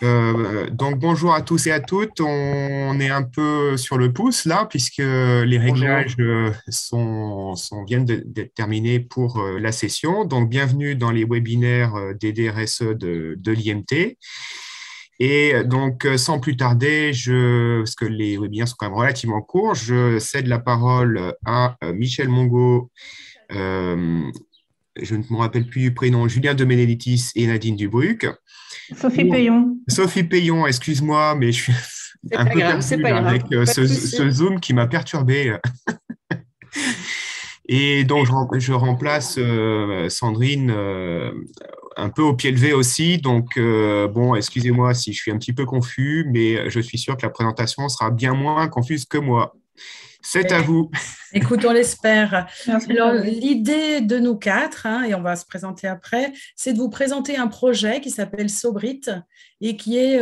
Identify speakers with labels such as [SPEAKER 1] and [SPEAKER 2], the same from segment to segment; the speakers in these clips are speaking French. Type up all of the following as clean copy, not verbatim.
[SPEAKER 1] Donc bonjour à tous et à toutes. On est un peu sur le pouce là, puisque les réglages
[SPEAKER 2] Bonjour.
[SPEAKER 1] viennent d'être terminés pour la session. Donc bienvenue dans les webinaires des DRSE de l'IMT. Et donc sans plus tarder, parce que les webinaires sont quand même relativement courts, je cède la parole à Michel Mongo, euh, je ne me rappelle plus du prénom, Julien de Benedictis et Nadine Dubruc.
[SPEAKER 2] Sophie
[SPEAKER 1] Pour
[SPEAKER 2] Payon.
[SPEAKER 1] Sophie Payon, excuse-moi, mais je suis
[SPEAKER 2] C'est
[SPEAKER 1] un
[SPEAKER 2] pas
[SPEAKER 1] peu
[SPEAKER 2] grave, c'est
[SPEAKER 1] perdu
[SPEAKER 2] pas
[SPEAKER 1] là
[SPEAKER 2] grave,
[SPEAKER 1] avec
[SPEAKER 2] pas de
[SPEAKER 1] ce
[SPEAKER 2] souci.
[SPEAKER 1] Zoom qui m'a perturbé. Et donc, je remplace Sandrine un peu au pied levé aussi. Donc, bon, excusez-moi si je suis un petit peu confus, mais je suis sûr que la présentation sera bien moins confuse que moi. C'est à vous.
[SPEAKER 2] Écoute, on l'espère.
[SPEAKER 3] Merci
[SPEAKER 2] Alors,
[SPEAKER 3] Sandrine.
[SPEAKER 2] l'idée de nous quatre, et on va se présenter après, c'est de vous présenter un projet qui s'appelle Sobrit et qui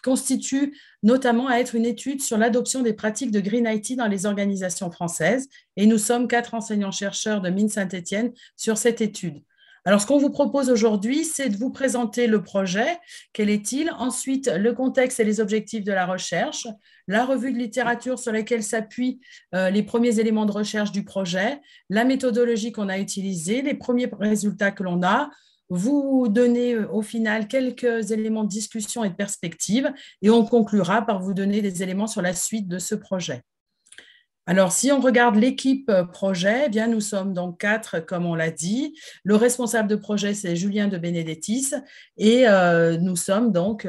[SPEAKER 2] constitue notamment à être une étude sur l'adoption des pratiques de Green IT dans les organisations françaises. Et nous sommes quatre enseignants-chercheurs de Mines Saint-Étienne sur cette étude. Alors, ce qu'on vous propose aujourd'hui, c'est de vous présenter le projet, quel est-il, ensuite le contexte et les objectifs de la recherche, la revue de littérature sur laquelle s'appuie les premiers éléments de recherche du projet, la méthodologie qu'on a utilisée, les premiers résultats que l'on a, vous donner au final quelques éléments de discussion et de perspective, et on conclura par vous donner des éléments sur la suite de ce projet. Alors, si on regarde l'équipe projet, eh bien, nous sommes donc quatre, comme on l'a dit. Le responsable de projet, c'est Julien de Benedettis, et nous sommes donc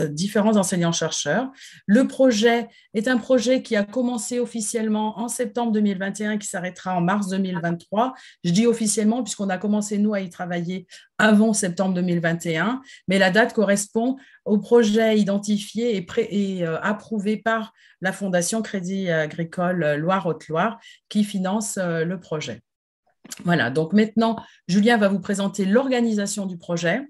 [SPEAKER 2] différents enseignants-chercheurs. Le projet est un projet qui a commencé officiellement en septembre 2021 et qui s'arrêtera en mars 2023. Je dis officiellement puisqu'on a commencé, nous, à y travailler avant septembre 2021, mais la date correspond au projet identifié et approuvé par la Fondation Crédit Agricole Loire-Haute-Loire qui finance le projet. Voilà, donc maintenant, Julien va vous présenter l'organisation du projet.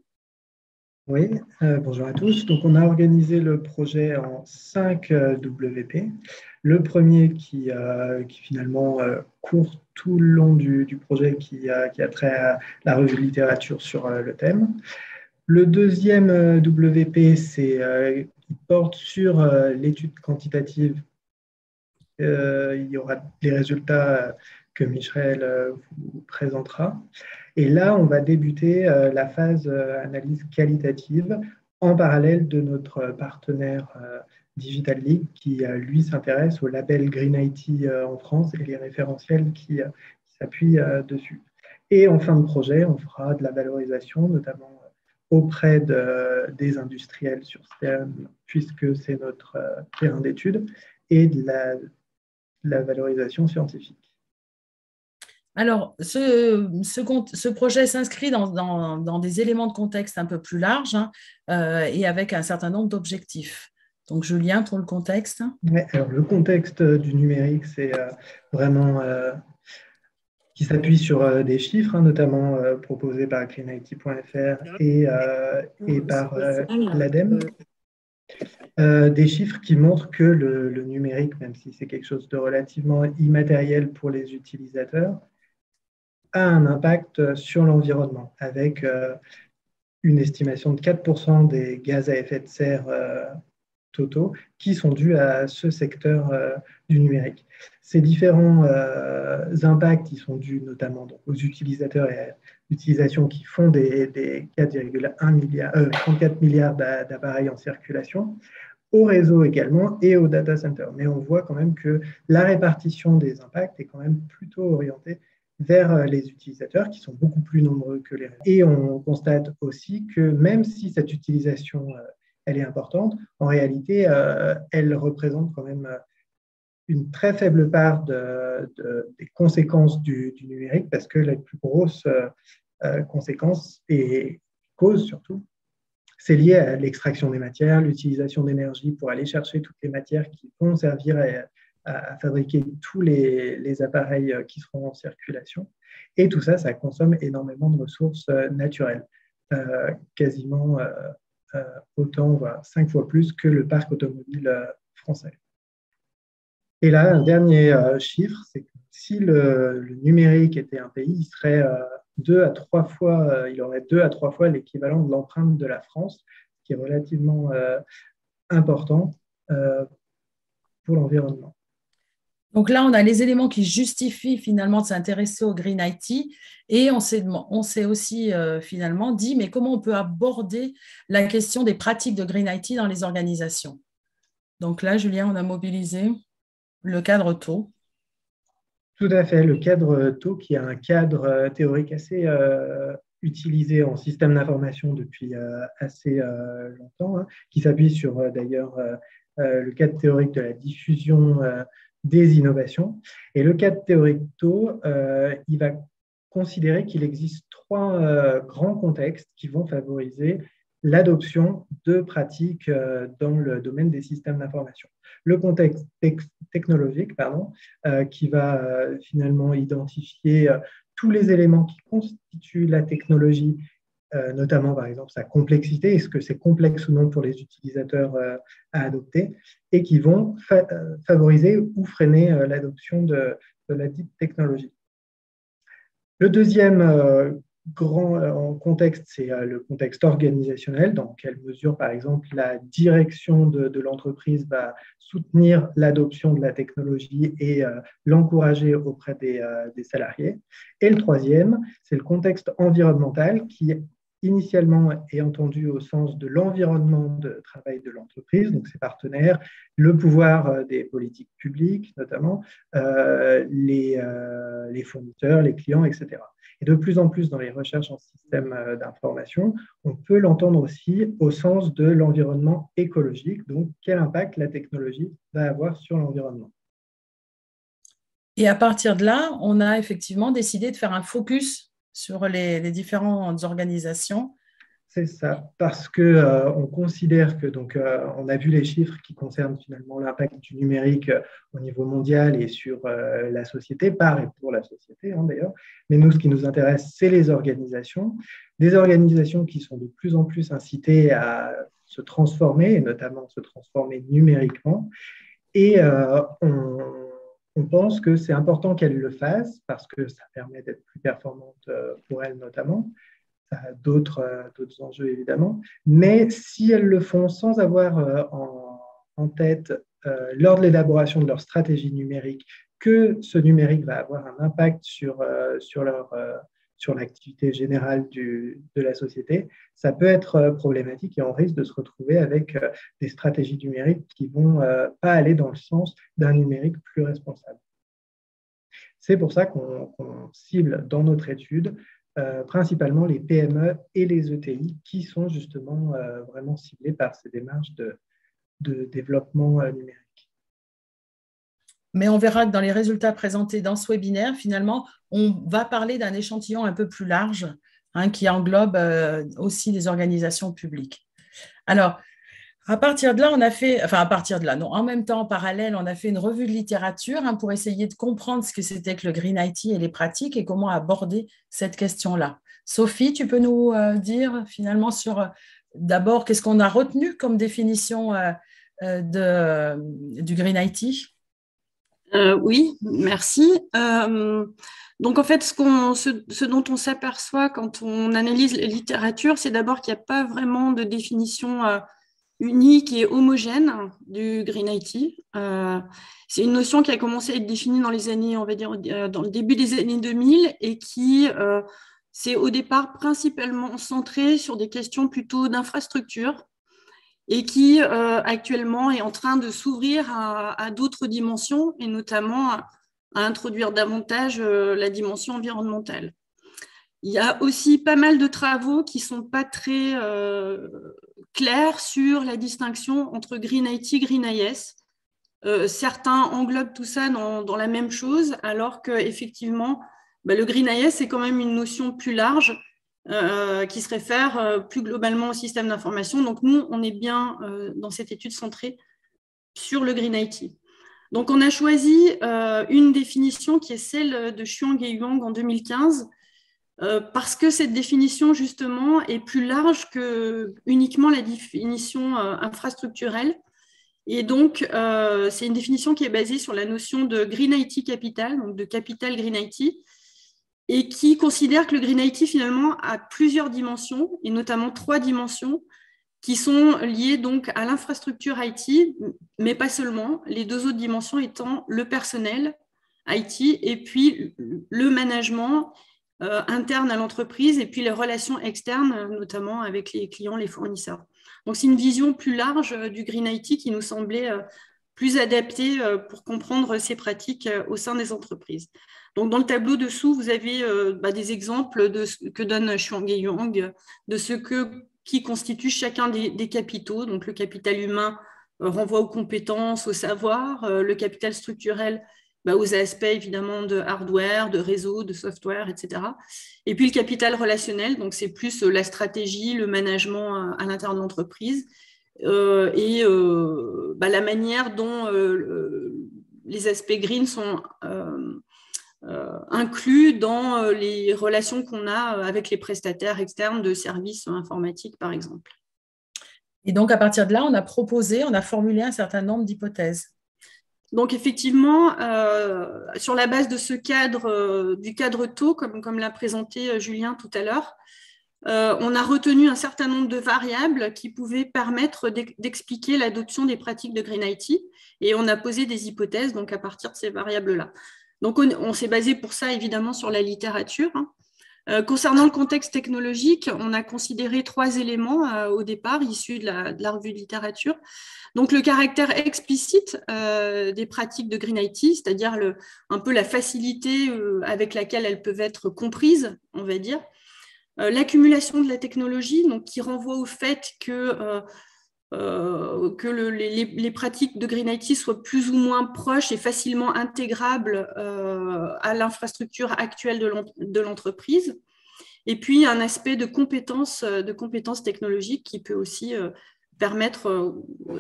[SPEAKER 3] Oui, bonjour à tous. Donc, on a organisé le projet en 5 WP. Le premier qui finalement court tout le long du projet qui a trait à la revue de littérature sur le thème. Le deuxième WP, qui porte sur l'étude quantitative. Il y aura les résultats que Michel vous présentera. Et là, on va débuter la phase analyse qualitative en parallèle de notre partenaire Digital League qui, lui, s'intéresse au label Green IT en France et les référentiels qui s'appuient dessus. Et en fin de projet, on fera de la valorisation, notamment auprès des industriels sur ce thème, puisque c'est notre terrain d'étude, et de la valorisation scientifique.
[SPEAKER 2] Alors, ce projet s'inscrit dans des éléments de contexte un peu plus larges et avec un certain nombre d'objectifs. Donc, Julien, pour le contexte.
[SPEAKER 3] Ouais, alors le contexte du numérique, c'est vraiment qui s'appuie sur des chiffres, hein, notamment proposés par greenIT.fr et par l'ADEME. Des chiffres qui montrent que le numérique, même si c'est quelque chose de relativement immatériel pour les utilisateurs, a un impact sur l'environnement, avec une estimation de 4% des gaz à effet de serre totaux qui sont dus à ce secteur du numérique. Ces différents impacts, ils sont dus notamment donc, aux utilisateurs et à l'utilisation qui font des 4,1 milliards, 34 milliards d'appareils en circulation, au réseau également et au data center. Mais on voit quand même que la répartition des impacts est quand même plutôt orientée vers les utilisateurs qui sont beaucoup plus nombreux que les réseaux. Et on constate aussi que même si cette utilisation elle est importante, en réalité, elle représente quand même une très faible part des conséquences du numérique parce que la plus grosse conséquence et cause surtout, c'est lié à l'extraction des matières, l'utilisation d'énergie pour aller chercher toutes les matières qui vont servir à fabriquer tous les appareils qui seront en circulation. Et tout ça, ça consomme énormément de ressources naturelles, quasiment autant, voire 5 fois plus que le parc automobile français. Et là, un dernier chiffre, c'est que si le numérique était un pays, il serait il aurait 2 à 3 fois l'équivalent de l'empreinte de la France, qui est relativement important pour l'environnement.
[SPEAKER 2] Donc là, on a les éléments qui justifient finalement de s'intéresser au Green IT et on s'est aussi finalement dit, mais comment on peut aborder la question des pratiques de Green IT dans les organisations? Donc là, Julien, on a mobilisé le cadre TO.
[SPEAKER 3] Tout à fait, le cadre TO qui est un cadre théorique assez utilisé en système d'information depuis assez longtemps, hein, qui s'appuie sur d'ailleurs le cadre théorique de la diffusion des innovations. Et le cadre théorique TO, il va considérer qu'il existe trois grands contextes qui vont favoriser l'adoption de pratiques dans le domaine des systèmes d'information. Le contexte technologique, qui va finalement identifier tous les éléments qui constituent la technologie, notamment par exemple sa complexité, est-ce que c'est complexe ou non pour les utilisateurs à adopter, et qui vont favoriser ou freiner l'adoption de la dite technologie. Le deuxième grand contexte, c'est le contexte organisationnel, dans quelle mesure, par exemple, la direction de l'entreprise va soutenir l'adoption de la technologie et l'encourager auprès des salariés. Et le troisième, c'est le contexte environnemental qui initialement est entendu au sens de l'environnement de travail de l'entreprise, donc ses partenaires, le pouvoir des politiques publiques notamment, les fournisseurs, les clients, etc. Et de plus en plus dans les recherches en système d'information, on peut l'entendre aussi au sens de l'environnement écologique, donc quel impact la technologie va avoir sur l'environnement.
[SPEAKER 2] Et à partir de là, on a effectivement décidé de faire un focus sur les différentes organisations.
[SPEAKER 3] C'est ça, parce qu'on considère que, on a vu les chiffres qui concernent finalement l'impact du numérique au niveau mondial et sur la société, par et pour la société d'ailleurs. Mais nous, ce qui nous intéresse, c'est les organisations. Des organisations qui sont de plus en plus incitées à se transformer, et notamment se transformer numériquement. Et on pense que c'est important qu'elles le fassent parce que ça permet d'être plus performante pour elles notamment. Ça a d'autres enjeux évidemment. Mais si elles le font sans avoir en tête, lors de l'élaboration de leur stratégie numérique, que ce numérique va avoir un impact sur l'activité générale de la société, ça peut être problématique et on risque de se retrouver avec des stratégies numériques qui ne vont pas aller dans le sens d'un numérique plus responsable. C'est pour ça qu'on cible dans notre étude principalement les PME et les ETI qui sont justement vraiment ciblés par ces démarches de développement numérique.
[SPEAKER 2] Mais on verra que dans les résultats présentés dans ce webinaire, finalement, on va parler d'un échantillon un peu plus large qui englobe aussi les organisations publiques. Alors, à partir de là, en même temps, en parallèle, on a fait une revue de littérature pour essayer de comprendre ce que c'était que le Green IT et les pratiques et comment aborder cette question-là. Sophie, tu peux nous dire finalement sur, d'abord, qu'est-ce qu'on a retenu comme définition du Green IT ?
[SPEAKER 4] Oui, merci. Donc, en fait, ce dont on s'aperçoit quand on analyse la littérature, c'est d'abord qu'il n'y a pas vraiment de définition unique et homogène du Green IT. C'est une notion qui a commencé à être définie dans les années, on va dire, dans le début des années 2000 et qui s'est au départ principalement centrée sur des questions plutôt d'infrastructure et qui actuellement est en train de s'ouvrir à d'autres dimensions et notamment à introduire davantage la dimension environnementale. Il y a aussi pas mal de travaux qui ne sont pas très clairs sur la distinction entre Green IT, Green IS. Certains englobent tout ça dans la même chose, alors qu'effectivement, le Green IS, c'est quand même une notion plus large qui se réfère plus globalement au système d'information. Donc, nous, on est bien dans cette étude centrée sur le Green IT. Donc, on a choisi une définition qui est celle de Xuang et Huang en 2015, parce que cette définition, justement, est plus large que uniquement la définition infrastructurelle. Et donc, c'est une définition qui est basée sur la notion de Green IT Capital, donc de capital Green IT, et qui considère que le Green IT, finalement, a plusieurs dimensions, et notamment 3 dimensions, qui sont liées donc à l'infrastructure IT, mais pas seulement, les deux autres dimensions étant le personnel IT et puis le management interne à l'entreprise et puis les relations externes, notamment avec les clients, les fournisseurs. Donc, c'est une vision plus large du Green IT qui nous semblait plus adaptée pour comprendre ces pratiques au sein des entreprises. Donc, dans le tableau dessous, vous avez des exemples de ce que donne Chuang-Yi Yang, de ce qui constitue chacun des capitaux. Donc, le capital humain renvoie aux compétences, au savoir, le capital structurel aux aspects évidemment de hardware, de réseau, de software, etc. Et puis le capital relationnel, donc c'est plus la stratégie, le management à l'intérieur de l'entreprise et la manière dont les aspects green sont inclus dans les relations qu'on a avec les prestataires externes de services informatiques, par exemple.
[SPEAKER 2] Et donc, à partir de là, on a formulé un certain nombre d'hypothèses.
[SPEAKER 4] Donc, effectivement, sur la base de ce cadre, du cadre taux, comme l'a présenté Julien tout à l'heure, on a retenu un certain nombre de variables qui pouvaient permettre d'expliquer l'adoption des pratiques de Green IT et on a posé des hypothèses donc, à partir de ces variables-là. Donc, on s'est basé pour ça, évidemment, sur la littérature. Concernant le contexte technologique, on a considéré 3 éléments au départ, issus de la revue de littérature. Donc, le caractère explicite des pratiques de Green IT, c'est-à-dire un peu la facilité avec laquelle elles peuvent être comprises, on va dire. L'accumulation de la technologie, donc, qui renvoie au fait que les pratiques de Green IT soient plus ou moins proches et facilement intégrables à l'infrastructure actuelle de l'entreprise. Et puis, un aspect de compétences technologiques qui peut aussi permettre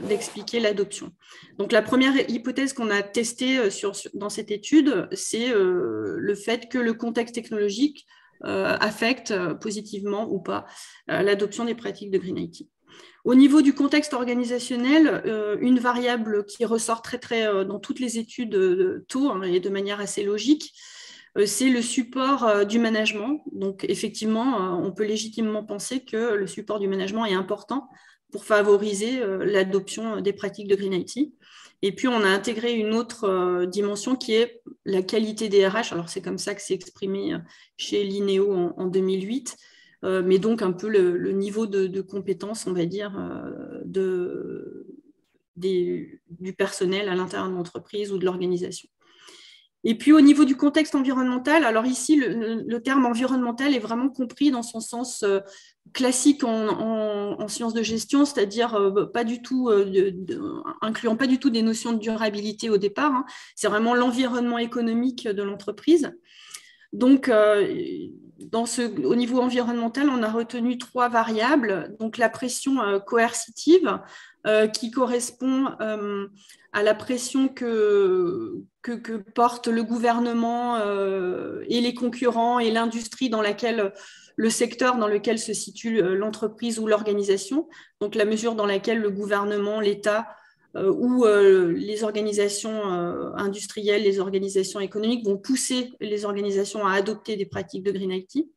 [SPEAKER 4] d'expliquer l'adoption. Donc, la première hypothèse qu'on a testée dans cette étude, c'est le fait que le contexte technologique affecte positivement ou pas l'adoption des pratiques de Green IT. Au niveau du contexte organisationnel, une variable qui ressort très dans toutes les études tôt et de manière assez logique, c'est le support du management. Donc, effectivement, on peut légitimement penser que le support du management est important pour favoriser l'adoption des pratiques de Green IT. Et puis, on a intégré une autre dimension qui est la qualité des RH. Alors, c'est comme ça que c'est exprimé chez l'INEO en 2008, mais donc un peu le niveau de compétence, on va dire, du personnel à l'intérieur de l'entreprise ou de l'organisation. Et puis, au niveau du contexte environnemental, alors ici, le terme environnemental est vraiment compris dans son sens classique en sciences de gestion, c'est-à-dire pas du tout, incluant pas du tout des notions de durabilité au départ. Hein. C'est vraiment l'environnement économique de l'entreprise. Donc, au niveau environnemental, on a retenu 3 variables. Donc, la pression coercitive, qui correspond à la pression que porte le gouvernement et les concurrents et l'industrie le secteur dans lequel se situe l'entreprise ou l'organisation. Donc, la mesure dans laquelle le gouvernement, l'État ou les organisations industrielles, les organisations économiques vont pousser les organisations à adopter des pratiques de Green IT.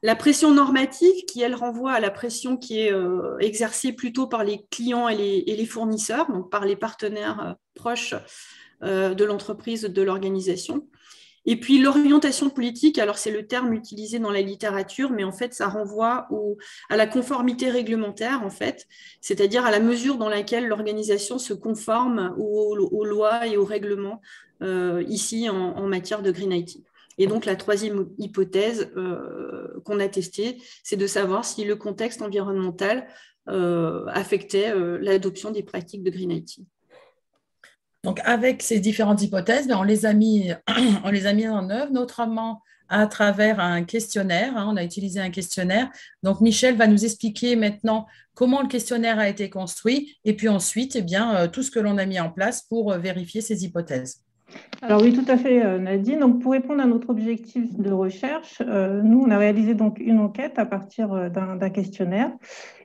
[SPEAKER 4] La pression normative, qui, elle, renvoie à la pression qui est exercée plutôt par les clients et les fournisseurs, donc par les partenaires proches de l'entreprise, de l'organisation. Et puis, l'orientation politique, alors c'est le terme utilisé dans la littérature, mais en fait, ça renvoie à la conformité réglementaire, en fait, c'est-à-dire à la mesure dans laquelle l'organisation se conforme aux lois et aux règlements ici en matière de Green IT. Et donc, la 3e hypothèse qu'on a testée, c'est de savoir si le contexte environnemental affectait l'adoption des pratiques de Green IT.
[SPEAKER 2] Donc, avec ces différentes hypothèses, on les a mis en œuvre, notamment à travers un questionnaire. On a utilisé un questionnaire. Donc, Michel va nous expliquer maintenant comment le questionnaire a été construit et puis ensuite, tout ce que l'on a mis en place pour vérifier ces hypothèses.
[SPEAKER 5] Alors oui, tout à fait, Nadine. Donc, pour répondre à notre objectif de recherche, nous, on a réalisé donc une enquête à partir d'un questionnaire.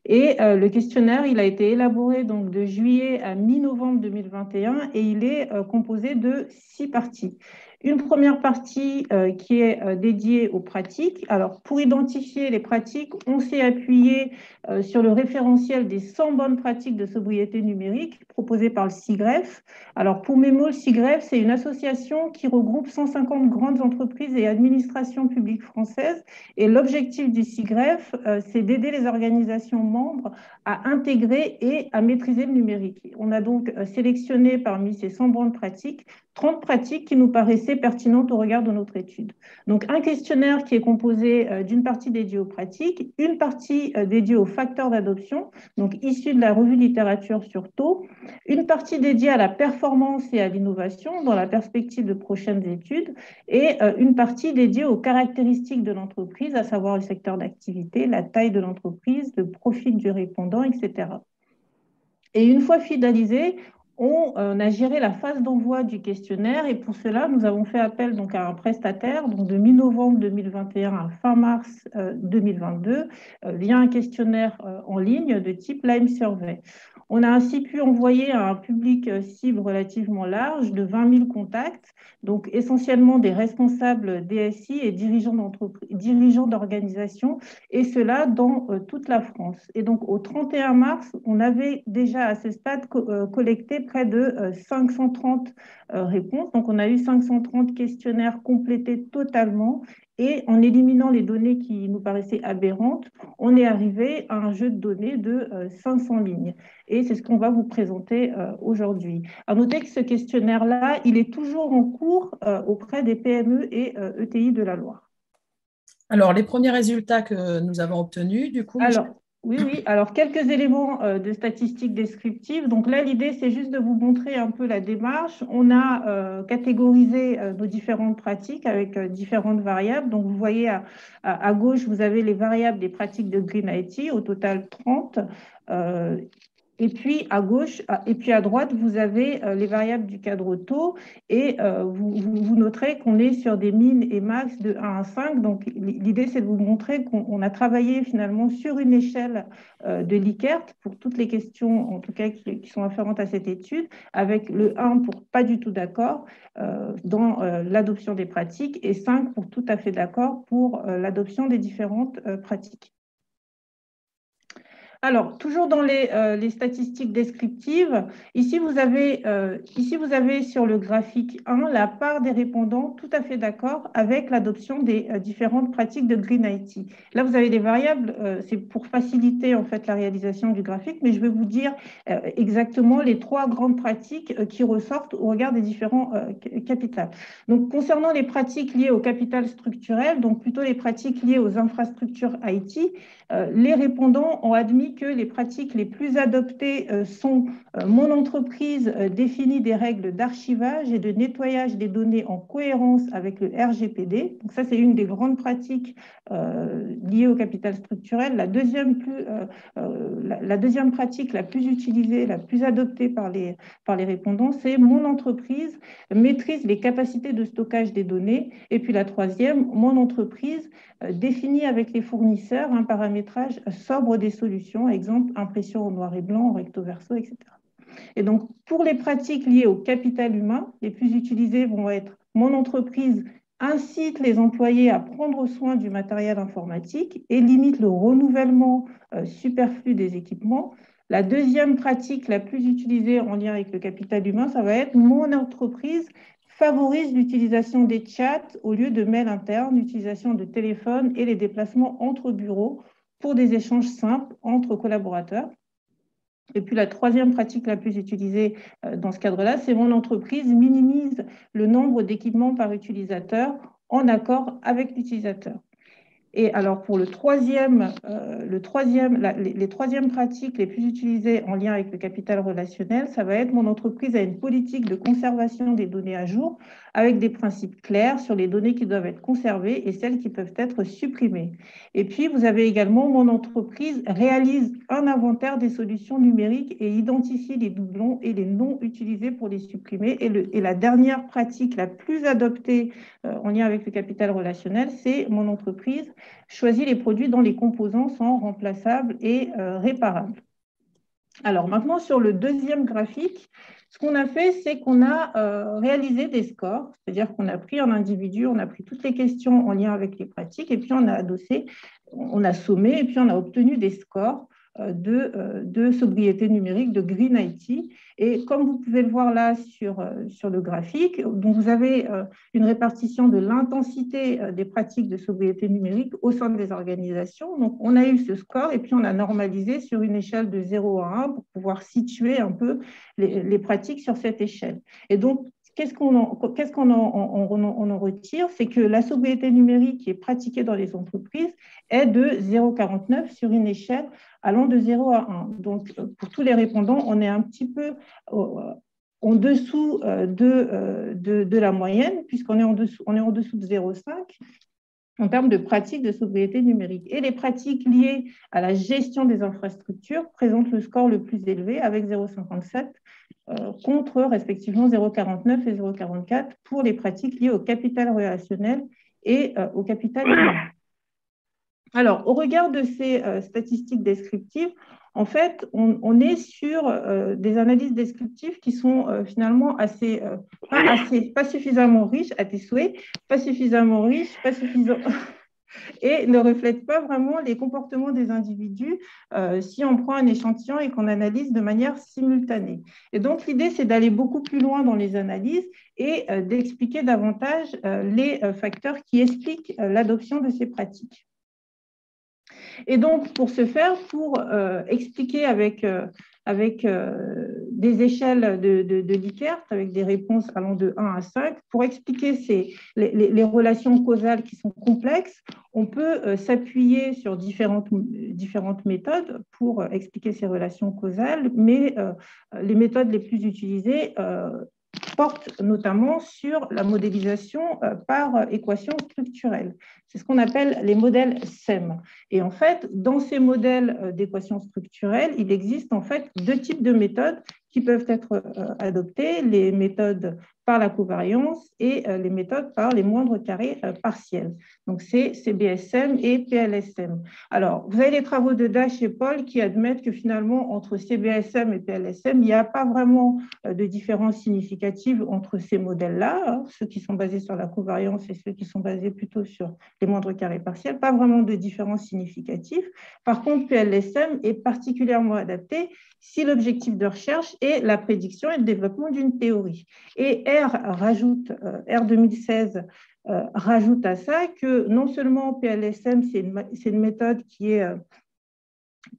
[SPEAKER 5] Et le questionnaire, il a été élaboré donc de juillet à mi-novembre 2021 et il est composé de 6 parties. Une première partie qui est dédiée aux pratiques. Alors, pour identifier les pratiques, on s'est appuyé sur le référentiel des 100 bonnes pratiques de sobriété numérique proposé par le SIGREF. Alors, pour mémo, le SIGREF, c'est une association qui regroupe 150 grandes entreprises et administrations publiques françaises. Et l'objectif du SIGREF, c'est d'aider les organisations membres à intégrer et à maîtriser le numérique. On a donc sélectionné parmi ces 100 bonnes pratiques 30 pratiques qui nous paraissaient pertinentes au regard de notre étude. Donc, un questionnaire qui est composé d'une partie dédiée aux pratiques, une partie dédiée aux facteurs d'adoption, donc issus de la revue littérature sur taux, une partie dédiée à la performance et à l'innovation dans la perspective de prochaines études, et une partie dédiée aux caractéristiques de l'entreprise, à savoir le secteur d'activité, la taille de l'entreprise, le profil du répondant, etc. Et une fois finalisé, on a géré la phase d'envoi du questionnaire et pour cela, nous avons fait appel donc à un prestataire donc de mi-novembre 2021 à fin mars 2022 via un questionnaire en ligne de type Lime Survey. On a ainsi pu envoyer à un public cible relativement large de 20 000 contacts, donc essentiellement des responsables DSI et dirigeants d'organisations, et cela dans toute la France. Et donc au 31 mars, on avait déjà à ce stade collecté près de 530 réponses. Donc on a eu 530 questionnaires complétés totalement. Et en éliminant les données qui nous paraissaient aberrantes, on est arrivé à un jeu de données de 500 lignes. Et c'est ce qu'on va vous présenter aujourd'hui. À noter que ce questionnaire-là, il est toujours en cours auprès des PME et ETI de la Loire.
[SPEAKER 2] Alors, les premiers résultats que nous avons obtenus, du coup,
[SPEAKER 5] oui. Alors, quelques éléments de statistiques descriptives. Donc là, l'idée, c'est juste de vous montrer un peu la démarche. On a catégorisé nos différentes pratiques avec différentes variables. Donc, vous voyez à gauche, vous avez les variables des pratiques de Green IT, au total 30. Et puis à gauche, et puis à droite, vous avez les variables du cadre taux et vous noterez qu'on est sur des min et max de 1 à 5. Donc l'idée, c'est de vous montrer qu'on a travaillé finalement sur une échelle de Likert pour toutes les questions, en tout cas qui sont afférentes à cette étude, avec le 1 pour pas du tout d'accord dans l'adoption des pratiques et 5 pour tout à fait d'accord pour l'adoption des différentes pratiques. Alors, toujours dans les statistiques descriptives, ici vous avez sur le graphique 1 la part des répondants tout à fait d'accord avec l'adoption des différentes pratiques de Green IT. Là, vous avez des variables, c'est pour faciliter en fait la réalisation du graphique, mais je vais vous dire exactement les 3 grandes pratiques qui ressortent au regard des différents capitales. Donc, concernant les pratiques liées au capital structurel, donc plutôt les pratiques liées aux infrastructures IT, les répondants ont admis que les pratiques les plus adoptées sont mon entreprise définit des règles d'archivage et de nettoyage des données en cohérence avec le RGPD. Donc ça, c'est une des grandes pratiques liées au capital structurel. La deuxième pratique la plus utilisée, la plus adoptée par les répondants, c'est mon entreprise maîtrise les capacités de stockage des données. Et puis la troisième, mon entreprise définit avec les fournisseurs un paramétrage sobre des solutions, exemple impression en noir et blanc, en recto verso, etc. Et donc, pour les pratiques liées au capital humain, les plus utilisées vont être mon entreprise incite les employés à prendre soin du matériel informatique et limite le renouvellement superflu des équipements. La deuxième pratique la plus utilisée en lien avec le capital humain, ça va être mon entreprise favorise l'utilisation des chats au lieu de mails internes, l'utilisation de téléphone et les déplacements entre bureaux pour des échanges simples entre collaborateurs. Et puis la troisième pratique la plus utilisée dans ce cadre-là, c'est mon entreprise minimise le nombre d'équipements par utilisateur en accord avec l'utilisateur. Et alors, pour les troisièmes pratiques les plus utilisées en lien avec le capital relationnel, ça va être mon entreprise a une politique de conservation des données à jour avec des principes clairs sur les données qui doivent être conservées et celles qui peuvent être supprimées. Et puis, vous avez également mon entreprise réalise un inventaire des solutions numériques et identifie les doublons et les non utilisés pour les supprimer. Et la dernière pratique la plus adoptée en lien avec le capital relationnel, c'est mon entreprise choisit les produits dont les composants sont remplaçables et réparables. Alors maintenant, sur le deuxième graphique, Ce qu'on a fait, c'est qu'on a réalisé des scores, c'est-à-dire qu'on a pris un individu, on a pris toutes les questions en lien avec les pratiques, et puis on a adossé, on a sommé, et puis on a obtenu des scores de sobriété numérique, de Green IT. Et comme vous pouvez le voir là sur le graphique, donc vous avez une répartition de l'intensité des pratiques de sobriété numérique au sein des organisations. Donc, on a eu ce score et puis on a normalisé sur une échelle de 0 à 1 pour pouvoir situer un peu les pratiques sur cette échelle. Et donc, qu'est-ce qu'on en retire? C'est que la sobriété numérique qui est pratiquée dans les entreprises est de 0,49 sur une échelle allant de 0 à 1. Donc, pour tous les répondants, on est un petit peu en dessous de la moyenne, puisqu'on est en dessous de 0,5 en termes de pratiques de sobriété numérique. Et les pratiques liées à la gestion des infrastructures présentent le score le plus élevé avec 0,57 contre respectivement 0,49 et 0,44 pour les pratiques liées au capital relationnel et au capital humain. Alors, au regard de ces statistiques descriptives, en fait, on est sur des analyses descriptives qui sont finalement pas suffisamment riches, à tes souhaits, pas suffisamment riches, pas suffisamment... et ne reflètent pas vraiment les comportements des individus si on prend un échantillon et qu'on analyse de manière simultanée. Et donc, l'idée, c'est d'aller beaucoup plus loin dans les analyses et d'expliquer davantage les facteurs qui expliquent l'adoption de ces pratiques. Et donc, pour ce faire, pour expliquer avec des échelles de Likert, avec des réponses allant de 1 à 5, pour expliquer les relations causales qui sont complexes, on peut s'appuyer sur différentes méthodes pour expliquer ces relations causales, mais les méthodes les plus utilisées portent notamment sur la modélisation par équation structurelle. C'est ce qu'on appelle les modèles SEM. Et en fait, dans ces modèles d'équations structurelles, il existe en fait deux types de méthodes qui peuvent être adoptées, les méthodes par la covariance et les méthodes par les moindres carrés partiels. Donc, c'est CBSM et PLSM. Alors, vous avez les travaux de Dash et Paul qui admettent que finalement, entre CBSM et PLSM, il n'y a pas vraiment de différence significative entre ces modèles-là, hein, ceux qui sont basés sur la covariance et ceux qui sont basés plutôt sur les moindres carrés partiels, pas vraiment de différence significative. Par contre, PLSM est particulièrement adapté si l'objectif de recherche est la prédiction et le développement d'une théorie. Et R 2016 rajoute à ça que non seulement PLSM, c'est une méthode qui est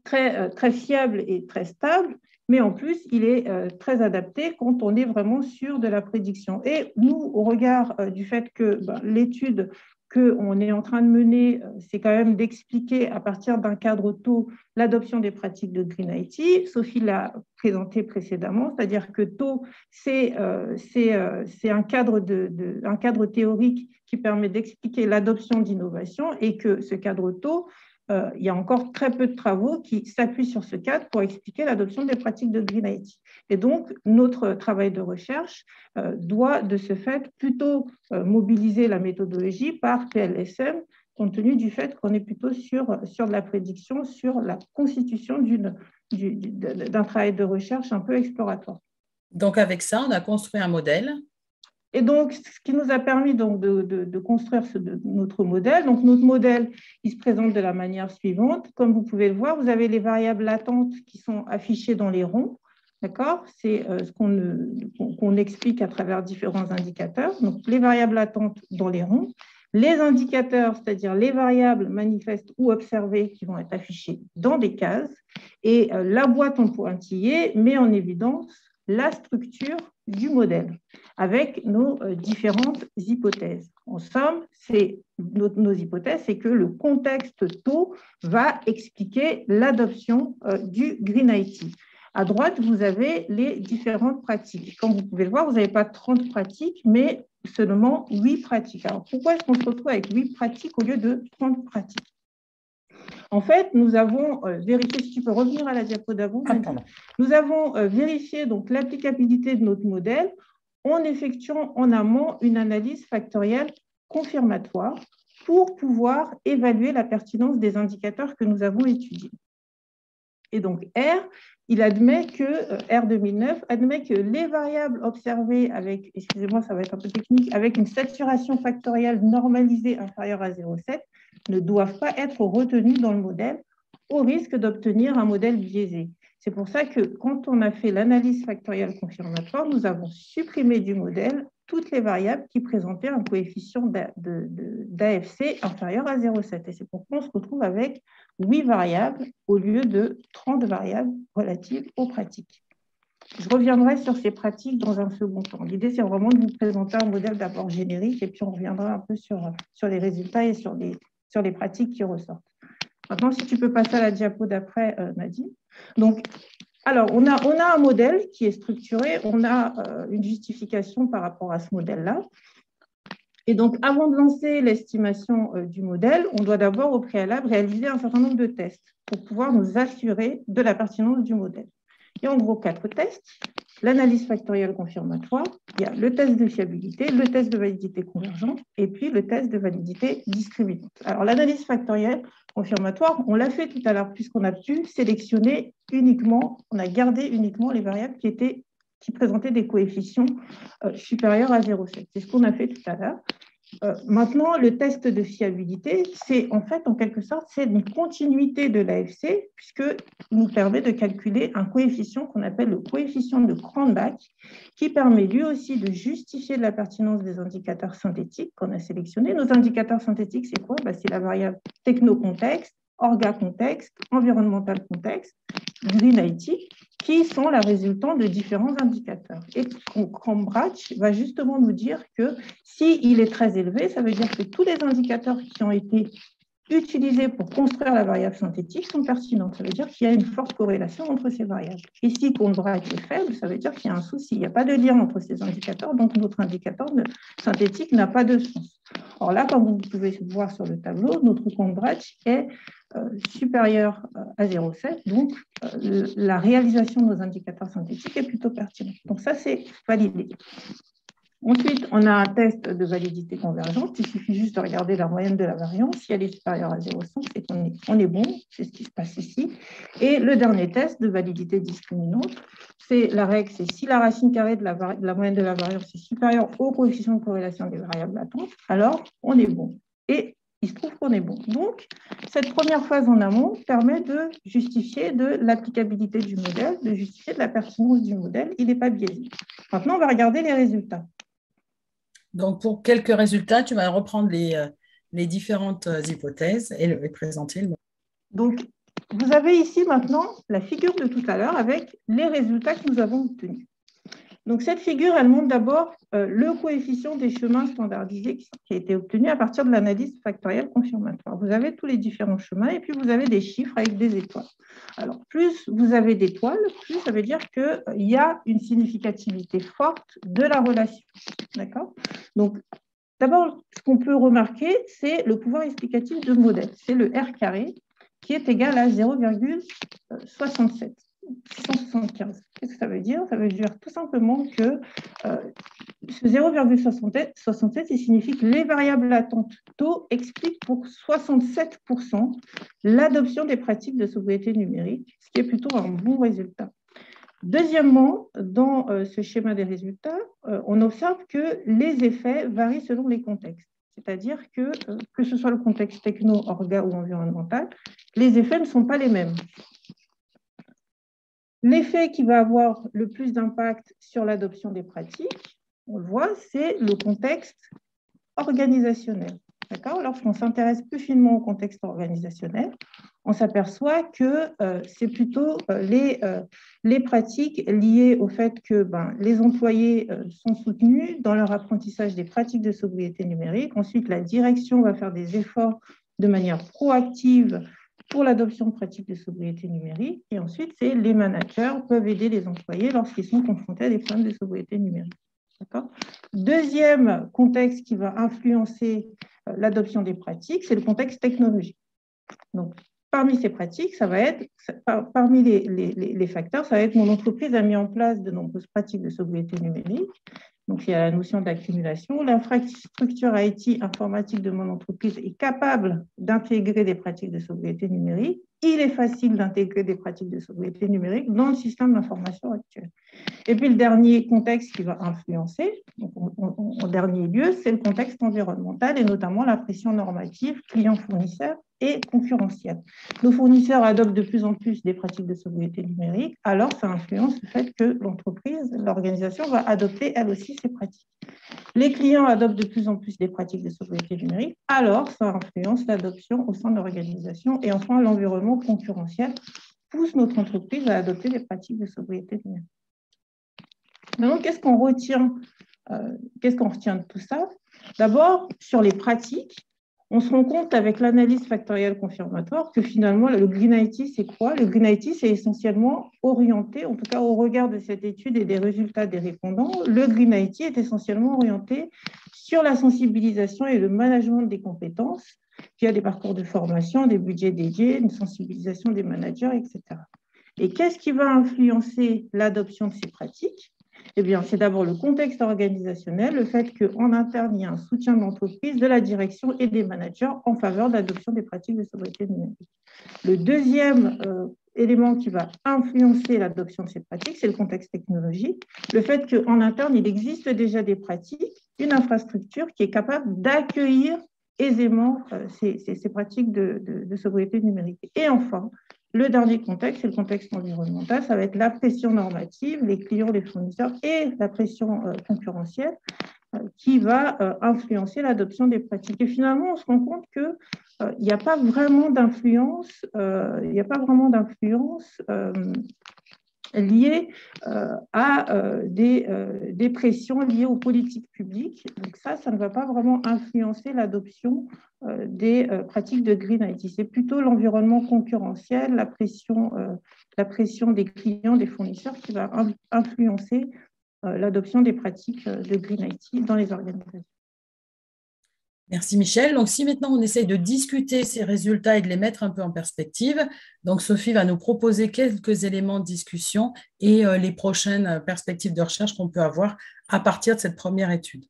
[SPEAKER 5] très fiable et très stable, mais en plus, il est très adapté quand on est vraiment sûr de la prédiction. Et nous, au regard du fait que l'étude qu'on est en train de mener, c'est quand même d'expliquer à partir d'un cadre taux l'adoption des pratiques de Green IT. Sophie l'a présenté précédemment, c'est-à-dire que taux, c'est un cadre théorique qui permet d'expliquer l'adoption d'innovation et que ce cadre taux, il y a encore très peu de travaux qui s'appuient sur ce cadre pour expliquer l'adoption des pratiques de Green IT. Et donc, notre travail de recherche doit, de ce fait, plutôt mobiliser la méthodologie par PLSM, compte tenu du fait qu'on est plutôt sur de la prédiction, sur la constitution d'un travail de recherche un peu exploratoire.
[SPEAKER 2] Donc, avec ça, on a construit un modèle.
[SPEAKER 5] Et donc, ce qui nous a permis donc, de construire notre modèle. Donc, notre modèle, il se présente de la manière suivante. Comme vous pouvez le voir, vous avez les variables latentes qui sont affichées dans les ronds. D'accord? C'est ce qu'on explique à travers différents indicateurs. Donc, les variables latentes dans les ronds. Les indicateurs, c'est-à-dire les variables manifestes ou observées qui vont être affichées dans des cases. Et la boîte en pointillé met en évidence la structure du modèle avec nos différentes hypothèses. En somme, nos hypothèses, c'est que le contexte taux va expliquer l'adoption du Green IT. À droite, vous avez les différentes pratiques. Comme vous pouvez le voir, vous n'avez pas 30 pratiques, mais seulement 8 pratiques. Alors, pourquoi est-ce qu'on se retrouve avec 8 pratiques au lieu de 30 pratiques? En fait, nous avons vérifié, si tu peux revenir à la diapo d'avant, nous avons vérifié donc l'applicabilité de notre modèle en effectuant en amont une analyse factorielle confirmatoire pour pouvoir évaluer la pertinence des indicateurs que nous avons étudiés. Et donc R, il admet que, R 2009, admet que les variables observées avec, excusez-moi, ça va être un peu technique, avec une saturation factorielle normalisée inférieure à 0,7 ne doivent pas être retenues dans le modèle au risque d'obtenir un modèle biaisé. C'est pour ça que quand on a fait l'analyse factorielle confirmatoire, nous avons supprimé du modèle toutes les variables qui présentaient un coefficient d'AFC inférieur à 0,7. Et c'est pourquoi on se retrouve avec 8 variables au lieu de 30 variables relatives aux pratiques. Je reviendrai sur ces pratiques dans un second temps. L'idée, c'est vraiment de vous présenter un modèle d'abord générique et puis on reviendra un peu sur les résultats et sur les pratiques qui ressortent. Maintenant, si tu peux passer à la diapo d'après, Nadine. Donc, alors, on a un modèle qui est structuré, on a une justification par rapport à ce modèle-là. Et donc, avant de lancer l'estimation du modèle, on doit d'abord, au préalable, réaliser un certain nombre de tests pour pouvoir nous assurer de la pertinence du modèle. Il y a en gros 4 tests. L'analyse factorielle confirmatoire, il y a le test de fiabilité, le test de validité convergente et puis le test de validité discriminante. Alors, l'analyse factorielle confirmatoire, on l'a fait tout à l'heure puisqu'on a pu sélectionner uniquement, on a gardé uniquement les variables qui présentaient des coefficients supérieurs à 0,7. C'est ce qu'on a fait tout à l'heure. Maintenant, le test de fiabilité, c'est en fait, en quelque sorte, c'est une continuité de l'AFC puisqu'il nous permet de calculer un coefficient qu'on appelle le coefficient de Cranbach qui permet lui aussi de justifier de la pertinence des indicateurs synthétiques qu'on a sélectionnés. Nos indicateurs synthétiques, c'est quoi? C'est la variable techno-contexte, orga-contexte, environnemental-contexte, green-IT, qui sont la résultante de différents indicateurs. Et Cranbach va justement nous dire que s'il est très élevé, ça veut dire que tous les indicateurs qui ont été utilisés pour construire la variable synthétique sont pertinents. Ça veut dire qu'il y a une forte corrélation entre ces variables. Et si Cranbach est faible, ça veut dire qu'il y a un souci. Il n'y a pas de lien entre ces indicateurs, donc notre indicateur synthétique n'a pas de sens. Or là, comme vous pouvez voir sur le tableau, notre Cranbach est supérieur à 0,7, donc la réalisation de nos indicateurs synthétiques est plutôt pertinente. Donc ça, c'est validé. Ensuite, on a un test de validité convergente. Il suffit juste de regarder la moyenne de la variance. Si elle est supérieure à 0,5, c'est qu'on est bon. C'est ce qui se passe ici. Et le dernier test de validité discriminante, c'est la règle, c'est si la racine carrée de la moyenne de la variance est supérieure au coefficient de corrélation des variables latentes, alors on est bon. Et il se trouve qu'on est bon. Donc, cette première phase en amont permet de justifier de l'applicabilité du modèle, de justifier de la pertinence du modèle. Il n'est pas biaisé. Maintenant, on va regarder les résultats.
[SPEAKER 2] Donc, pour quelques résultats, tu vas reprendre les différentes hypothèses et présenter le modèle.
[SPEAKER 5] Donc, vous avez ici maintenant la figure de tout à l'heure avec les résultats que nous avons obtenus. Donc, cette figure, elle montre d'abord le coefficient des chemins standardisés qui a été obtenu à partir de l'analyse factorielle confirmatoire. Vous avez tous les différents chemins et puis vous avez des chiffres avec des étoiles. Alors, plus vous avez d'étoiles, plus ça veut dire qu'il y a une significativité forte de la relation. D'accord? Donc, d'abord, ce qu'on peut remarquer, c'est le pouvoir explicatif de modèle. C'est le R carré qui est égal à 0,67. 675. Qu'est-ce que ça veut dire? Ça veut dire tout simplement que ce 0,67, il signifie que les variables latentes taux expliquent pour 67% l'adoption des pratiques de sobriété numérique, ce qui est plutôt un bon résultat. Deuxièmement, dans ce schéma des résultats, on observe que les effets varient selon les contextes. C'est-à-dire que ce soit le contexte techno, orga ou environnemental, les effets ne sont pas les mêmes. L'effet qui va avoir le plus d'impact sur l'adoption des pratiques, on le voit, c'est le contexte organisationnel. D'accord? Lorsqu'on s'intéresse plus finement au contexte organisationnel, on s'aperçoit que c'est plutôt les pratiques liées au fait que les employés sont soutenus dans leur apprentissage des pratiques de sobriété numérique. Ensuite, la direction va faire des efforts de manière proactive pour l'adoption de pratiques de sobriété numérique. Et ensuite, c'est les managers peuvent aider les employés lorsqu'ils sont confrontés à des problèmes de sobriété numérique. Deuxième contexte qui va influencer l'adoption des pratiques, c'est le contexte technologique. Donc, parmi ces pratiques, ça va être, parmi les facteurs, ça va être mon entreprise a mis en place de nombreuses pratiques de sobriété numérique. Donc, il y a la notion d'accumulation. L'infrastructure IT informatique de mon entreprise est capable d'intégrer des pratiques de sobriété numérique. il est facile d'intégrer des pratiques de sobriété numérique dans le système d'information actuel. Et puis, le dernier contexte qui va influencer, donc en dernier lieu, c'est le contexte environnemental et notamment la pression normative client-fournisseur et concurrentielle. Nos fournisseurs adoptent de plus en plus des pratiques de sobriété numérique, alors ça influence le fait que l'entreprise, l'organisation va adopter elle aussi ces pratiques. Les clients adoptent de plus en plus des pratiques de sobriété numérique, alors ça influence l'adoption au sein de l'organisation. Et enfin, l'environnement concurrentiel pousse notre entreprise à adopter des pratiques de sobriété numérique. Donc, qu'est-ce qu'on retient de tout ça? D'abord, sur les pratiques, on se rend compte avec l'analyse factorielle confirmatoire que finalement, le Green IT, c'est quoi? Le Green IT, c'est essentiellement orienté, en tout cas au regard de cette étude et des résultats des répondants, le Green IT est essentiellement orienté sur la sensibilisation et le management des compétences via des parcours de formation, des budgets dédiés, une sensibilisation des managers, etc. Et qu'est-ce qui va influencer l'adoption de ces pratiques? Eh bien, c'est d'abord le contexte organisationnel, le fait qu'en interne, il y a un soutien de l'entreprise, de la direction et des managers en faveur de l'adoption des pratiques de sobriété numérique. Le deuxième élément qui va influencer l'adoption de ces pratiques, c'est le contexte technologique, le fait qu'en interne, il existe déjà des pratiques, une infrastructure qui est capable d'accueillir aisément ces pratiques de sobriété numérique. Et enfin, le dernier contexte, c'est le contexte environnemental, ça va être la pression normative, les clients, les fournisseurs et la pression concurrentielle qui va influencer l'adoption des pratiques. Et finalement, on se rend compte qu'il n'y a pas vraiment d'influence, liées à des pressions liées aux politiques publiques. Donc ça ne va pas vraiment influencer l'adoption des pratiques de Green IT. C'est plutôt l'environnement concurrentiel, la pression des clients, des fournisseurs qui va influencer l'adoption des pratiques de Green IT dans les organisations.
[SPEAKER 2] Merci Michel. Donc, si maintenant on essaye de discuter ces résultats et de les mettre un peu en perspective, donc Sophie va nous proposer quelques éléments de discussion et les prochaines perspectives de recherche qu'on peut avoir à partir de cette première étude.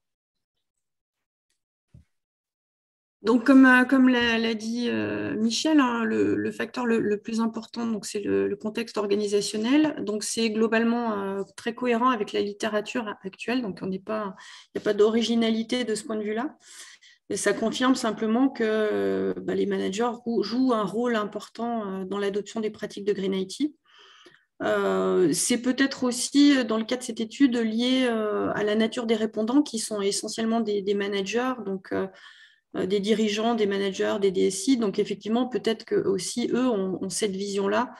[SPEAKER 4] Donc, comme l'a dit Michel, hein, le facteur le plus important, c'est le contexte organisationnel. Donc, c'est globalement très cohérent avec la littérature actuelle. Donc, il n'y a pas d'originalité de ce point de vue-là. Et ça confirme simplement que les managers jouent un rôle important dans l'adoption des pratiques de Green IT. C'est peut-être aussi, dans le cas de cette étude, lié à la nature des répondants qui sont essentiellement des managers, donc des dirigeants, des managers, des DSI. Donc effectivement, peut-être qu'eux aussi, eux, ont cette vision-là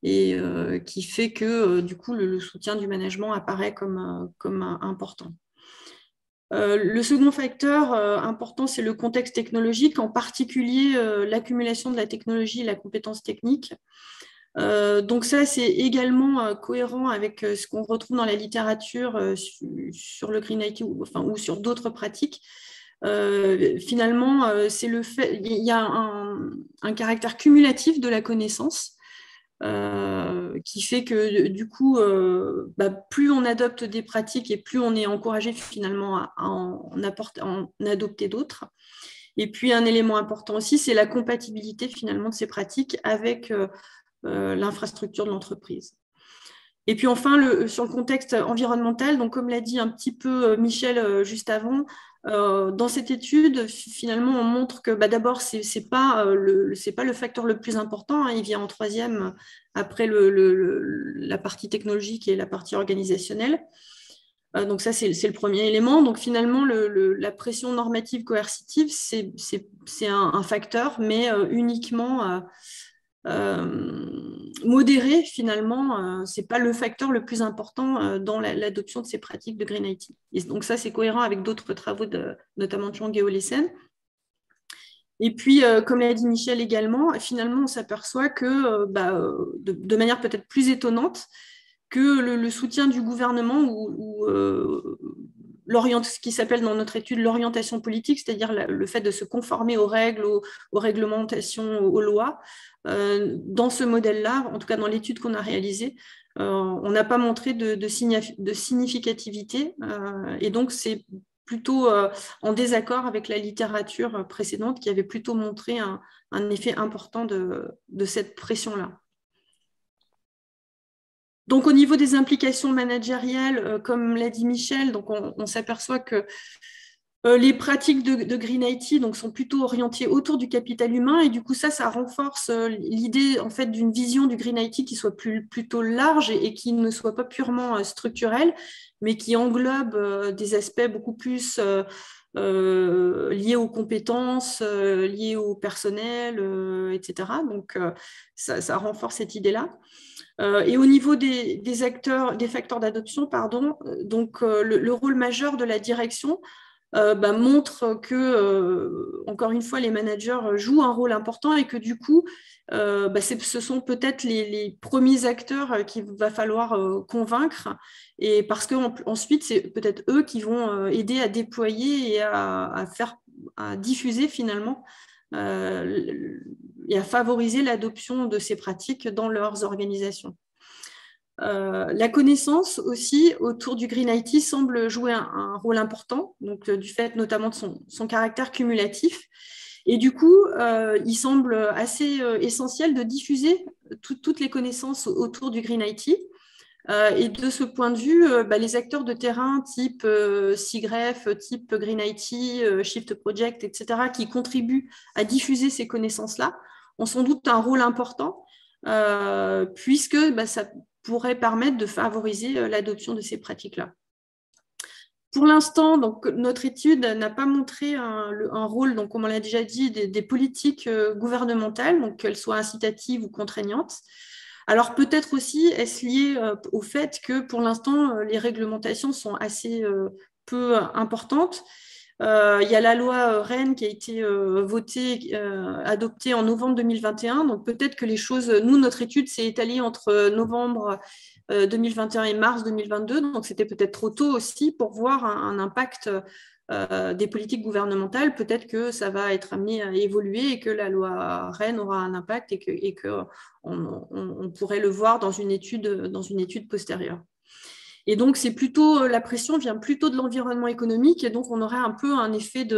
[SPEAKER 4] et qui fait que du coup, le soutien du management apparaît comme important. Le second facteur important, c'est le contexte technologique, en particulier l'accumulation de la technologie et la compétence technique. Donc ça, c'est également cohérent avec ce qu'on retrouve dans la littérature sur le Green IT ou sur d'autres pratiques. Finalement, il y a un caractère cumulatif de la connaissance qui fait que du coup, plus on adopte des pratiques et plus on est encouragé finalement à en adopter d'autres. Et puis un élément important aussi, c'est la compatibilité finalement de ces pratiques avec l'infrastructure de l'entreprise. Et puis enfin, sur le contexte environnemental, donc comme l'a dit un petit peu Michel juste avant, dans cette étude, finalement, on montre que d'abord, ce n'est pas le facteur le plus important, hein, il vient en troisième après la partie technologique et la partie organisationnelle. Donc ça, c'est le premier élément. Donc finalement, la pression normative coercitive, c'est un facteur, mais uniquement modéré, finalement, ce n'est pas le facteur le plus important dans l'adoption de ces pratiques de Green IT. Et donc ça, c'est cohérent avec d'autres travaux, notamment de Chong et Olesen. Et puis, comme l'a dit Michel également, finalement, on s'aperçoit que, de manière peut-être plus étonnante, que le soutien du gouvernement ou ce qui s'appelle dans notre étude l'orientation politique, c'est-à-dire le fait de se conformer aux règles, aux réglementations, aux lois. Dans ce modèle-là, en tout cas dans l'étude qu'on a réalisée, on n'a pas montré de significativité. Et donc, c'est plutôt en désaccord avec la littérature précédente qui avait plutôt montré un effet important de cette pression-là. Donc, au niveau des implications managériales, comme l'a dit Michel, donc on s'aperçoit que les pratiques de Green IT donc, sont plutôt orientées autour du capital humain et du coup, ça renforce l'idée en fait, d'une vision du Green IT qui soit plutôt large et qui ne soit pas purement structurelle, mais qui englobe des aspects beaucoup plus liés aux compétences, liés au personnel, etc. Donc, ça renforce cette idée-là. Et au niveau des facteurs d'adoption, donc le rôle majeur de la direction montre que, encore une fois, les managers jouent un rôle important et que du coup, ce sont peut-être les premiers acteurs qu'il va falloir convaincre, et parce qu'ensuite, c'est peut-être eux qui vont aider à déployer et à diffuser finalement et à favoriser l'adoption de ces pratiques dans leurs organisations. La connaissance aussi autour du Green IT semble jouer un rôle important, donc du fait notamment de son caractère cumulatif. Et du coup, il semble assez essentiel de diffuser toutes les connaissances autour du Green IT. Et de ce point de vue, les acteurs de terrain type SIGREF, type Green IT, Shift Project, etc., qui contribuent à diffuser ces connaissances-là, ont sans doute un rôle important, puisque ça pourrait permettre de favoriser l'adoption de ces pratiques-là. Pour l'instant, donc, notre étude n'a pas montré un rôle, donc, comme on l'a déjà dit, des politiques gouvernementales, donc qu'elles soient incitatives ou contraignantes. Alors peut-être aussi est-ce lié au fait que pour l'instant, les réglementations sont assez peu importantes. Il y a la loi REEN qui a été adoptée en novembre 2021. Donc peut-être que les choses, notre étude s'est étalée entre novembre 2021 et mars 2022. Donc c'était peut-être trop tôt aussi pour voir un impact des politiques gouvernementales. Peut-être que ça va être amené à évoluer et que la loi REEN aura un impact et qu'on pourrait le voir dans une étude postérieure. Et donc, la pression vient plutôt de l'environnement économique, et donc on aurait un peu un effet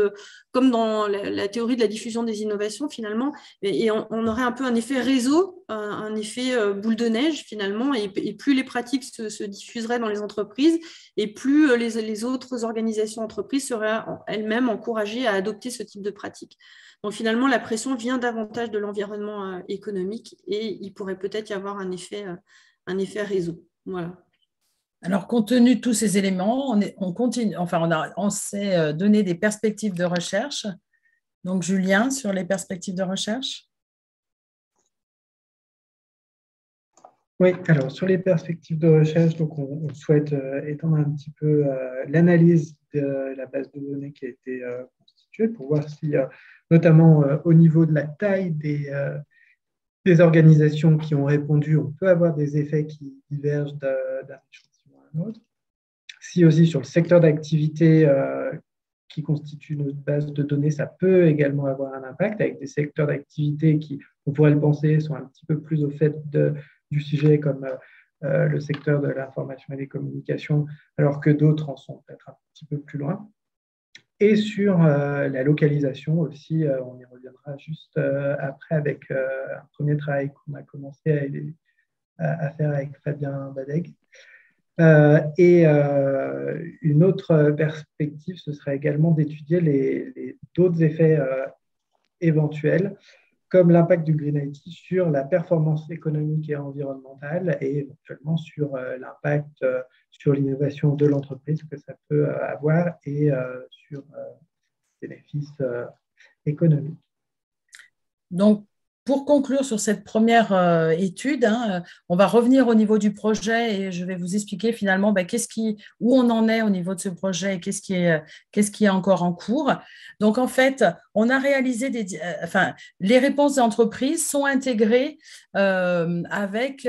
[SPEAKER 4] comme dans la théorie de la diffusion des innovations finalement, et on aurait un peu un effet réseau, un effet boule de neige finalement, et plus les pratiques se diffuseraient dans les entreprises, et plus les autres organisations entreprises seraient elles-mêmes encouragées à adopter ce type de pratique. Donc finalement, la pression vient davantage de l'environnement économique, et il pourrait peut-être y avoir un effet réseau. Voilà.
[SPEAKER 2] Alors, compte tenu de tous ces éléments, on continue, on s'est donné des perspectives de recherche. Donc, Julien, sur les perspectives de recherche.
[SPEAKER 3] Oui, alors sur les perspectives de recherche, donc on souhaite étendre un petit peu l'analyse de la base de données qui a été constituée pour voir si, notamment au niveau de la taille des organisations qui ont répondu, on peut avoir des effets qui divergent d'un échantillon à un autre. Si aussi sur le secteur d'activité qui constitue notre base de données, ça peut également avoir un impact avec des secteurs d'activité qui, on pourrait le penser, sont un petit peu plus au fait du sujet comme le secteur de l'information et des communications, alors que d'autres en sont peut-être un petit peu plus loin. Et sur la localisation aussi, on y reviendra juste après avec un premier travail qu'on a commencé à faire avec Fabien Badeg. Et une autre perspective, ce serait également d'étudier d'autres effets éventuels, comme l'impact du Green IT sur la performance économique et environnementale, et éventuellement sur l'impact sur l'innovation de l'entreprise que ça peut avoir, et sur les bénéfices économiques.
[SPEAKER 2] Donc, pour conclure sur cette première étude, on va revenir au niveau du projet et je vais vous expliquer finalement où on en est au niveau de ce projet et qu'est-ce qui est encore en cours. Donc, en fait, on a réalisé les réponses d'entreprise sont intégrées avec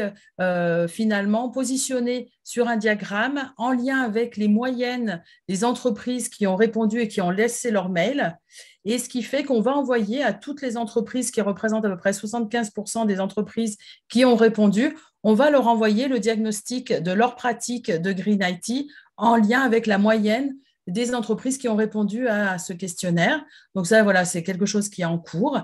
[SPEAKER 2] finalement positionnées sur un diagramme en lien avec les moyennes des entreprises qui ont répondu et qui ont laissé leur mail. Et ce qui fait qu'on va envoyer à toutes les entreprises qui représentent à peu près 75% des entreprises qui ont répondu, on va leur envoyer le diagnostic de leur pratique de Green IT en lien avec la moyenne des entreprises qui ont répondu à ce questionnaire. Donc ça, voilà, c'est quelque chose qui est en cours.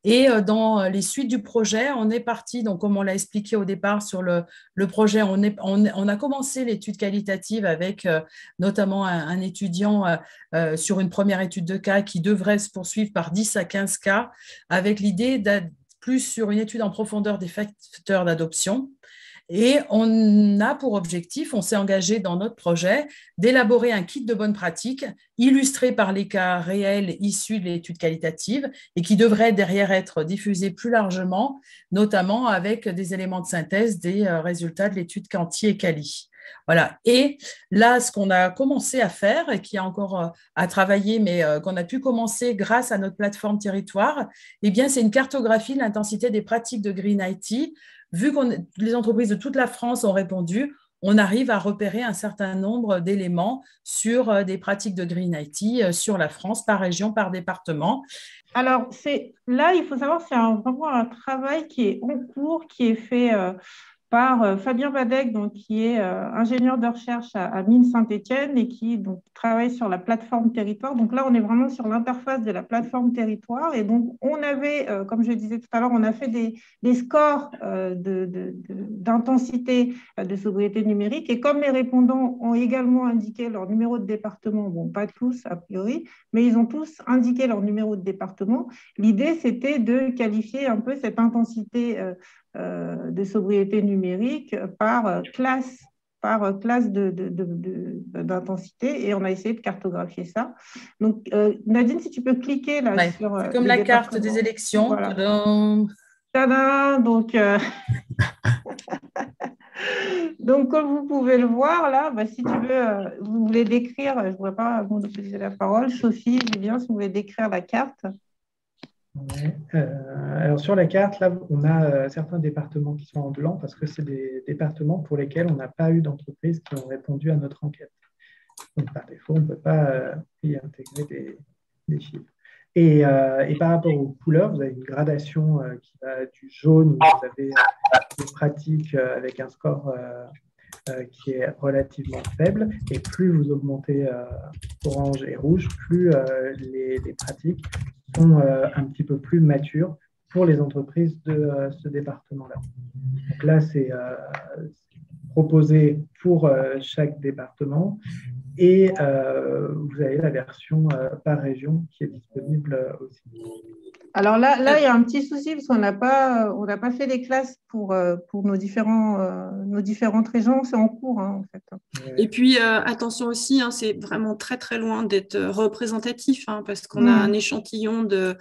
[SPEAKER 2] Et dans les suites du projet, on est parti, donc comme on l'a expliqué au départ sur le projet, on a commencé l'étude qualitative avec notamment un étudiant sur une première étude de cas qui devrait se poursuivre par 10 à 15 cas, avec l'idée d'être plus sur une étude en profondeur des facteurs d'adoption. Et on a pour objectif, on s'est engagé dans notre projet, d'élaborer un kit de bonnes pratiques illustré par les cas réels issus de l'étude qualitative et qui devrait derrière être diffusé plus largement, notamment avec des éléments de synthèse des résultats de l'étude Quanti et Quali. Voilà. Et là, ce qu'on a commencé à faire et qui a encore à travailler, mais qu'on a pu commencer grâce à notre plateforme territoire, eh bien, c'est une cartographie de l'intensité des pratiques de Green IT. Vu que les entreprises de toute la France ont répondu, on arrive à repérer un certain nombre d'éléments sur des pratiques de Green IT sur la France, par région, par département.
[SPEAKER 5] Alors, là, il faut savoir que c'est vraiment un travail qui est en cours, qui est fait par Fabien Badec, donc, qui est ingénieur de recherche à Mines Saint-Étienne et qui donc, travaille sur la plateforme territoire. Donc là, on est vraiment sur l'interface de la plateforme territoire. Et donc, on avait, comme je disais tout à l'heure, on a fait des scores d'intensité de sobriété numérique. Et comme les répondants ont également indiqué leur numéro de département, bon, pas tous a priori, mais ils ont tous indiqué leur numéro de département, l'idée, c'était de qualifier un peu cette intensité de sobriété numérique par classe d'intensité, et on a essayé de cartographier ça. Donc, Nadine, si tu peux cliquer là sur…
[SPEAKER 2] C'est comme la carte des élections.
[SPEAKER 5] Voilà. Tadam. Donc, donc, comme vous pouvez le voir là, si tu veux, vous voulez décrire, je ne voudrais pas monopoliser la parole, Sophie, Julien, si vous voulez décrire la carte.
[SPEAKER 3] Ouais. Alors sur la carte, là, on a certains départements qui sont en blanc parce que c'est des départements pour lesquels on n'a pas eu d'entreprises qui ont répondu à notre enquête. Donc par défaut, on ne peut pas y intégrer des chiffres. Et par rapport aux couleurs, vous avez une gradation qui va du jaune, où vous avez des pratiques avec un score qui est relativement faible, et plus vous augmentez orange et rouge, plus les pratiques sont un petit peu plus matures pour les entreprises de ce département-là. Donc là, c'est proposé pour chaque département, et vous avez la version par région qui est disponible aussi.
[SPEAKER 5] Alors là, il y a un petit souci parce qu'on n'a pas fait les classes pour nos différentes régions. C'est en cours, en fait.
[SPEAKER 4] Et puis, attention aussi, c'est vraiment très, très loin d'être représentatif parce qu'on a un échantillon de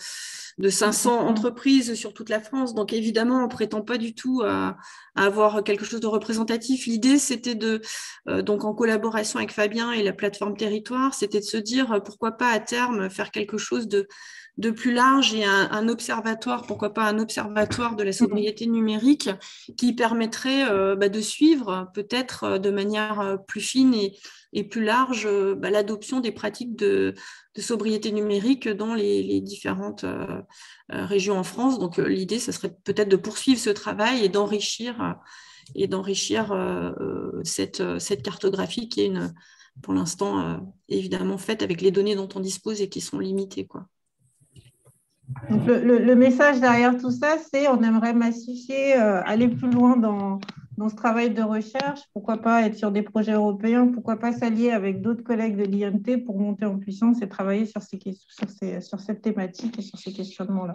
[SPEAKER 4] 500 entreprises sur toute la France. Donc, évidemment, on ne prétend pas du tout à avoir quelque chose de représentatif. L'idée, c'était donc en collaboration avec Fabien et la plateforme Territoire, c'était de se dire pourquoi pas à terme faire quelque chose de plus large et un observatoire, pourquoi pas un observatoire de la sobriété numérique qui permettrait de suivre peut-être de manière plus fine et plus large l'adoption des pratiques de sobriété numérique dans les différentes régions en France. Donc l'idée, ça serait peut-être de poursuivre ce travail et d'enrichir cette cartographie qui est pour l'instant évidemment faite avec les données dont on dispose et qui sont limitées, quoi.
[SPEAKER 5] Donc le message derrière tout ça, c'est on aimerait massifier, aller plus loin dans ce travail de recherche, pourquoi pas être sur des projets européens, pourquoi pas s'allier avec d'autres collègues de l'IMT pour monter en puissance et travailler sur cette thématique et sur ces questionnements-là.